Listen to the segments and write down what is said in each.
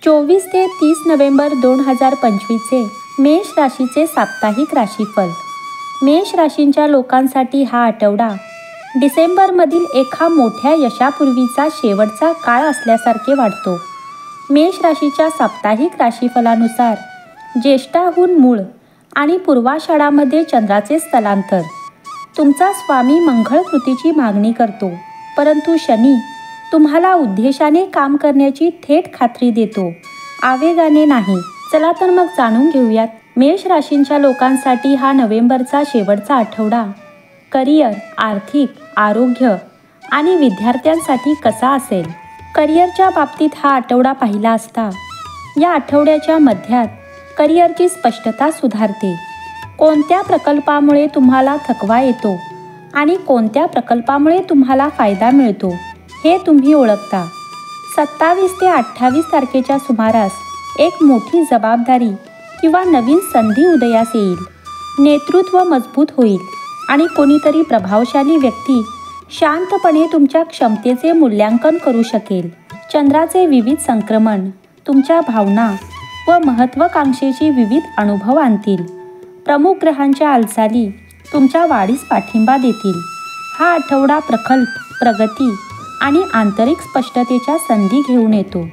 24 ते 30 नोव्हेंबर 2025चे मेष राशीचे साप्ताहिक राशीफल. मेष राशींच्या लोकांसाठी हा आठवडा डिसेंबरमधील एका मोठ्या यशापूर्वीचा शेवटचा काळ असल्यासारखे वाटतो. मेष राशीच्या साप्ताहिक राशीफलानुसार ज्येष्ठाहून मूळ आणि पूर्वाषाढामध्ये चंद्राचे स्थलांतर तुमचा स्वामी मंगळ कृतीची मागणी करतो, परंतु शनी तुम्हाला उद्देशाने काम करण्याची थेट खात्री देतो, आवेगाने नाही. चला तर मग जाणून घेऊयात मेष राशींच्या लोकांसाठी हा नोव्हेंबरचा शेवटचा आठवडा करिअर, आर्थिक, आरोग्य आणि विद्यार्थ्यांसाठी कसा असेल. करिअरच्या बाबतीत हा आठवडा पाहिला असता या आठवड्याच्या मध्यात करिअरची स्पष्टता सुधारते. कोणत्या प्रकल्पामुळे तुम्हाला थकवा येतो आणि कोणत्या प्रकल्पामुळे तुम्हाला फायदा मिळतो हे तुम्ही ओळखता. 27 ते 28 तारखेच्या सुमारास एक मोठी जबाबदारी किंवा नवीन संधी उदयास येईल. नेतृत्व मजबूत होईल आणि कोणीतरी प्रभावशाली व्यक्ती शांतपणे तुमच्या क्षमतेचे मूल्यांकन करू शकेल. चंद्राचे विविध संक्रमण तुमच्या भावना व महत्त्वाकांक्षेची विविध अनुभव आणतील. प्रमुख ग्रहांच्या हालचाली तुमच्या वाढीस पाठिंबा देतील. हा आठवडा प्रकल्प, प्रगती आणि आंतरिक स्पष्टतेच्या संधी घेऊन येतो.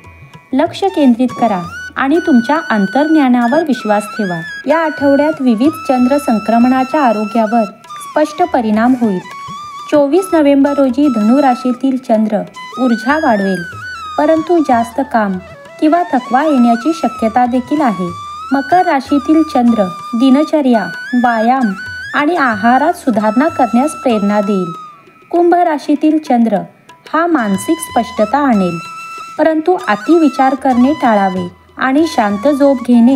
लक्ष केंद्रित करा आणि तुमच्या अंतर्ज्ञानावर विश्वास ठेवा. या आठवड्यात विविध चंद्र संक्रमणाच्या आरोग्यावर स्पष्ट परिणाम होईल. 24 नोव्हेंबर रोजी धनु राशीतील चंद्र ऊर्जा वाढवेल, परंतु जास्त काम किंवा थकवा येण्याची शक्यता देखील आहे. मकर राशीतील चंद्र दिनचर्या, व्यायाम आणि आहारात सुधारणा करण्यास प्रेरणा देईल. कुंभ राशीतील चंद्र हा मानसिक स्पष्टता आणेल, परंतु अतिविचार करणे टाळावे आणि शांत झोप घेणे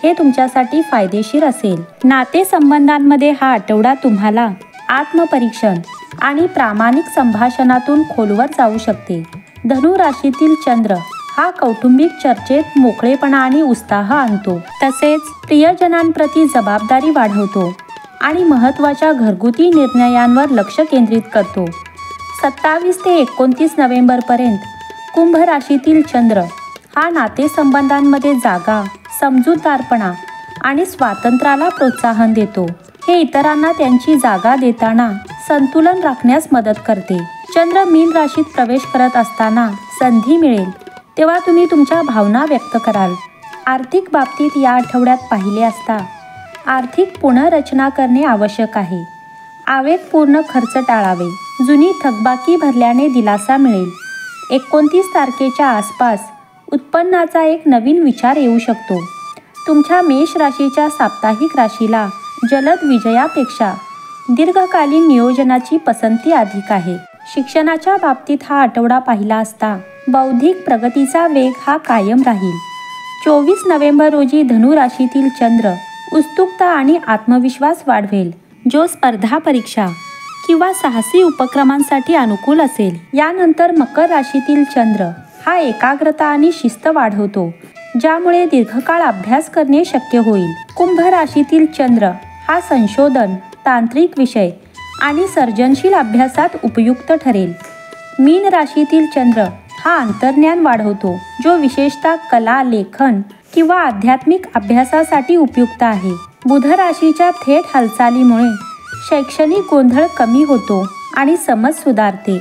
हे तुमच्यासाठी फायदेशीर असेल. नातेसंबंधांमध्ये हा आठवडा तुम्हाला आत्मपरीक्षण आणि प्रामाणिक संभाषणातून खोलवर जाऊ शकते. धनु राशीतील चंद्र हा कौटुंबिक चर्चेत मोकळेपणा आणि उत्साह आणतो. तसेच प्रियजनांप्रती जबाबदारी वाढवतो आणि महत्त्वाच्या घरगुती निर्णयांवर लक्ष केंद्रित करतो. 27 ते 29 नोव्हेंबरपर्यंत कुंभ राशीतील चंद्र हा नातेसंबंधांमध्ये जागा, समजूतदारपणा आणि स्वातंत्र्याला प्रोत्साहन देतो. हे इतरांना त्यांची जागा देताना संतुलन राखण्यास मदत करते. चंद्र मीन राशीत प्रवेश करत असताना संधी मिळेल तेव्हा तुम्ही तुमच्या भावना व्यक्त कराल. आर्थिक बाबतीत या आठवड्यात पाहिले असता आर्थिक पुनर्रचना करणे आवश्यक आहे. आवेगपूर्ण खर्च टाळावे. जुनी थकबाकी भरल्याने दिलासा मिळेल. 29 तारखेच्या आसपास उत्पन्नाचा एक नवीन विचार येऊ शकतो. तुमच्या मेष राशीच्या साप्ताहिक राशीला जलद विजयापेक्षा दीर्घकालीन नियोजनाची पसंती अधिक आहे. शिक्षणाच्या बाबतीत हा आठवडा पाहिला असता बौद्धिक प्रगतीचा वेग हा कायम राहील. 24 नोव्हेंबर रोजी धनु राशीतील चंद्र उत्सुकता आणि आत्मविश्वास वाढवेल, जो स्पर्धा परीक्षा किंवा साहसी उपक्रमांसाठी अनुकूल असेल. यानंतर मकर राशीतील चंद्र हा एकाग्रता आणि शिस्त वाढवतो, ज्यामुळे दीर्घकाळ अभ्यास करणे शक्य होईल. कुंभ राशीतील चंद्र हा संशोधन, तांत्रिक विषय आणि सर्जनशील अभ्यासात उपयुक्त ठरेल. मीन राशीतील चंद्र हा अंतर्ज्ञान वाढवतो, जो विशेषतः कला, लेखन किंवा आध्यात्मिक अभ्यासासाठी उपयुक्त आहे. बुध राशीच्या थेट हालचालीमुळे शैक्षणिक गोंधळ कमी होतो आणि समज सुधारते.